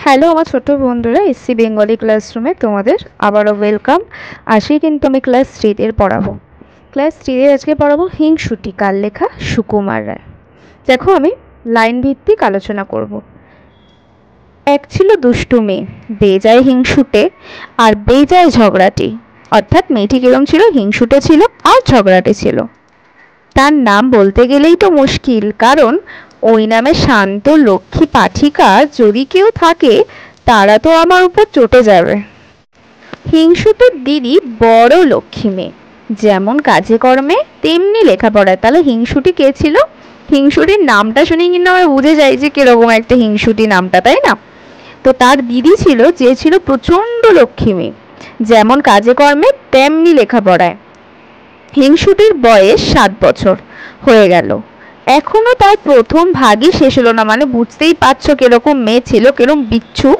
Hello আমার ছোট বন্ধুরা, এসসি বেঙ্গলি ক্লাসরুমে তোমাদের আবারও ওয়েলকাম। আজকে কিন্তু আমি ক্লাস 3 পড়াবো। ক্লাস 3 আজকে পড়াবো হিংসুটি, কার লেখা? সুকুমার রায়। দেখো, আমি লাইন ভিত্তিক আলোচনা করব। এক ছিল দুষ্টু মেয়ে, বেজায় হিংসুটে আর বেজায় ঝগড়াটি। অর্থাৎ মেয়েটি কিরম ছিল? হিংসুটে ছিল আর ঝগড়াটে ছিল। তার নাম বলতে গেলেই তো মুশকিল, কারণ ওই নামে শান্ত লক্ষ্মী পাঠিকা যদি কেউ থাকে তারা তো আমার উপর চটে যাবে। হিংসুটের দিদি বড় লক্ষ্মী মেয়ে, যেমন কাজে কর্মে তেমনি লেখাপড়ায়। তাহলে হিংসুটি কে ছিল? হিংসুটির নামটা শুনে কিন্তু আমরা বুঝে যাই যে কিরকম একটা হিংসুটি নামটা, তাই না? তো তার দিদি ছিল, যে ছিল প্রচণ্ড লক্ষ্মী মেয়ে, যেমন কাজে কর্মে তেমনি লেখাপড়ায়। হিংসুটির বয়স 7 বছর হয়ে গেল, এখনো তার প্রথম ভাগই শেষ হলো না। মানে বুঝতেই পারছো কিরকম মেয়ে ছিল, কিরকম বিচ্ছু।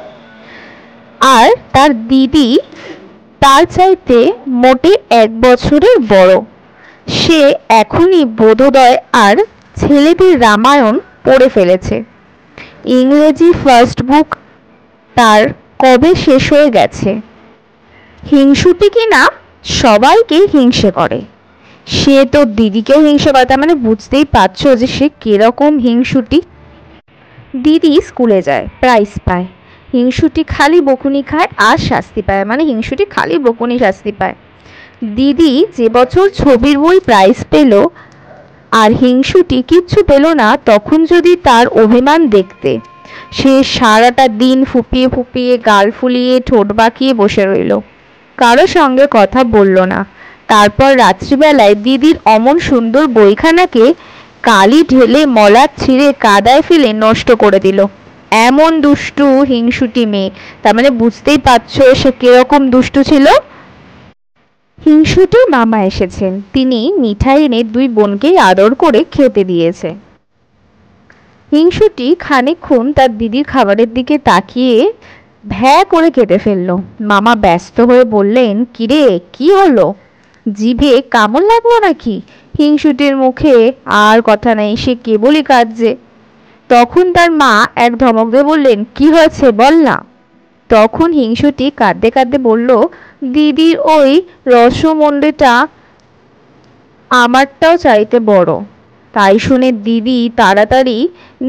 আর তার দিদি তার চাইতে মোটে 1 বছরের বড়। সে এখনই বোধোদয় আর ছেলেদের রামায়ণ পড়ে ফেলেছে। ইংরেজি ফার্স্ট বুক তার কবে শেষ হয়ে গেছে। হিংসুটি কিনা সবাইকে হিংসে করে, সে তো দিদিকেও হিংসে করে। তার মানে বুঝতেই পারছো যে সে কিরকম হিংসুটি। দিদি স্কুলে যায়, প্রাইজ পায়। হিংসুটি খালি বকুনি খায় আর শাস্তি পায়। মানে হিংসুটি খালি বকুনি শাস্তি পায়। দিদি যে বছর ছবির বই প্রাইজ পেল আর হিংসুটি কিচ্ছু পেল না, তখন যদি তার অভিমান দেখতে, সে সারাটা দিন ফুপিয়ে ফুপিয়ে গাল ফুলিয়ে ঠোঁট বাঁকিয়ে বসে রইল, কারো সঙ্গে কথা বলল না। তারপর রাত্রিবেলায় দিদির অমন সুন্দর বইখানাকে কালি ঢেলে মলাট ছিঁড়ে কাদায় ফেলে নষ্ট করে দিল। এমন দুষ্টু হিংসুটি মেয়ে। তার মানে বুঝতেই পারছো সে কিরকম দুষ্টু ছিল। হিংসুটির মামা এসেছেন, তিনি মিঠাই এনে 2 বোনকেই আদর করে খেতে দিয়েছে। হিংসুটি খানিকক্ষণ তার দিদির খাবারের দিকে তাকিয়ে ভ্যা করে কেটে ফেলল। মামা ব্যস্ত হয়ে বললেন, কিরে, কি হলো? জিভে কামড় লাগলো নাকি? হিংসুটির মুখে আর কথা নেই, সে কেবলই কাঁদছে। তখন তার মা এক ধমক দিয়ে বললেন, কি হয়েছে বল না। তখন হিংসুটি কাঁদতে কাঁদতে বলল, দিদির ওই রসমন্ডিটা আমারটাও চাইতে বড়। তাই শুনে দিদি তাড়াতাড়ি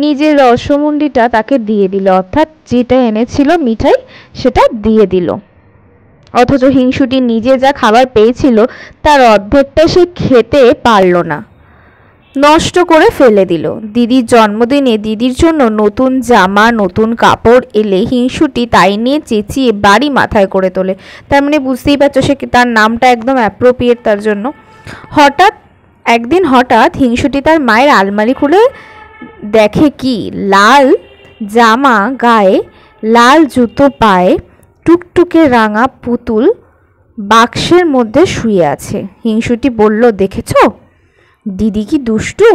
নিজের রসমন্ডিটা তাকে দিয়ে দিল, অর্থাৎ যেটা এনেছিল মিঠাই সেটা দিয়ে দিল। অথচ হিংসুটি নিজে যা খাবার পেয়েছিল তার অর্ধেকটা সে খেতে পারল না, নষ্ট করে ফেলে দিল। দিদির জন্মদিনে দিদির জন্য নতুন জামা নতুন কাপড় এলে হিংসুটি তাই নিয়ে চেঁচিয়ে বাড়ি মাথায় করে তোলে। তার মানে বুঝতেই পারছো সে তার নামটা একদম অ্যাপ্রোপ্রিয়েট তার জন্য। একদিন হঠাৎ হিংসুটি তার মায়ের আলমারি খুলে দেখে কি, লাল জামা গায়ে, লাল জুতো পায়ে, টুকটুকে রাঙা পুতুল বাক্সের মধ্যে শুয়ে আছে। হিংসুটি বলল, দেখেছো দিদি কি দুষ্টু,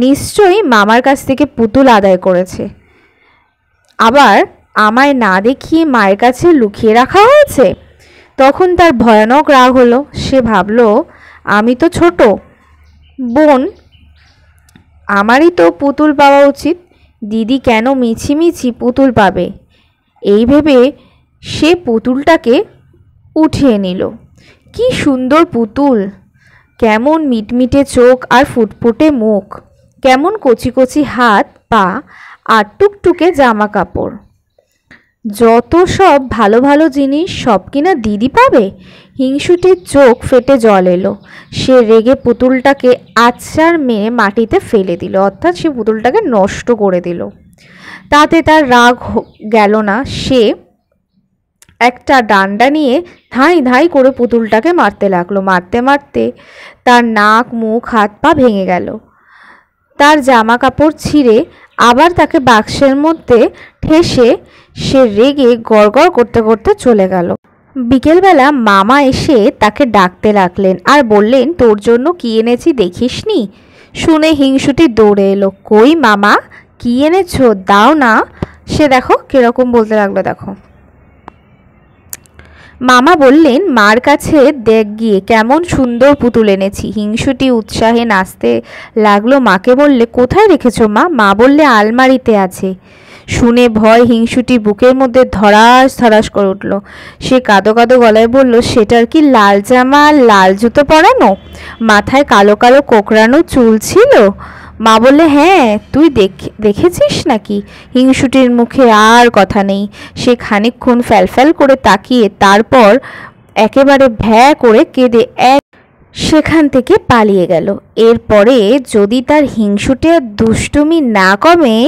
নিশ্চয়ই মামার কাছ থেকে পুতুল আদায় করেছে, আবার আমায় না দেখিয়ে মায়ের কাছে লুকিয়ে রাখা হয়েছে। তখন তার ভয়ানক রাগ হলো। সে ভাবল, আমি তো ছোট বোন, আমারই তো পুতুল পাওয়া উচিত, দিদি কেন মিছিমিছি পুতুল পাবে? এই ভেবে সে পুতুলটাকে উঠিয়ে নিল। কি সুন্দর পুতুল, কেমন মিটমিটে চোখ আর ফুটফুটে মুখ, কেমন কচি কচি হাত পা আর টুকটুকে জামা কাপড়। যত সব ভালো ভালো জিনিস সব কিনা দিদি পাবে। হিংসুটির চোখ ফেটে জল এলো। সে রেগে পুতুলটাকে আছাড় মেরে মাটিতে ফেলে দিল, অর্থাৎ সে পুতুলটাকে নষ্ট করে দিল। তাতে তার রাগ গেল না। সে একটা ডান্ডা নিয়ে ধাই ধাই করে পুতুলটাকে মারতে লাগলো। মারতে মারতে তার নাক মুখ হাত পা ভেঙে গেল। তার জামা কাপড় ছিঁড়ে আবার তাকে বাক্সের মধ্যে ঠেসে সে রেগে গড়গড় করতে করতে চলে গেল। বিকেলবেলা মামা এসে তাকে ডাকতে লাগলেন আর বললেন, তোর জন্য কি এনেছি দেখিসনি? শুনে হিংসুটি দৌড়ে এলো। কই মামা, কি এনেছো, দাও না। সে দেখো কিরকম বলতে লাগলো, দেখো। মামা বললেন, মার কাছে দেখ গিয়ে কেমন সুন্দর পুতুল এনেছি। হিংসুটি উৎসাহে নাচতে লাগলো। মাকে বললে, কোথায় রেখেছো মা? মা বললে, আলমারিতে আছে। শুনে ভয় হিংসুটি বুকের মধ্যে ধড়াস ধড়াস করে উঠল। সে কাঁদো কাঁদো গলায় বলল, সেটার কি লাল জামা আর লাল জুতো পরানো, মাথায় কালো কালো কোকড়ানো চুল ছিল? মা বললে, হ্যাঁ, তুই দেখেছিস নাকি? হিংসুটির মুখে আর কথা নেই। সে খানিকক্ষণ ফ্যালফ্যাল করে তাকিয়ে তারপর একেবারে ভ্যা করে কেঁদে সেখান থেকে পালিয়ে গেল। এরপরে যদি তার হিংসুটে আর দুষ্টুমি না কমে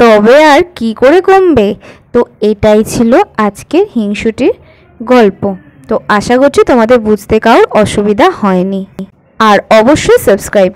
তবে আর কি করে কমবে? তো এটাই ছিল আজকের হিংসুটির গল্প। তো আশা করছি তোমাদের বুঝতে কারোর অসুবিধা হয়নি। আর অবশ্যই সাবস্ক্রাইব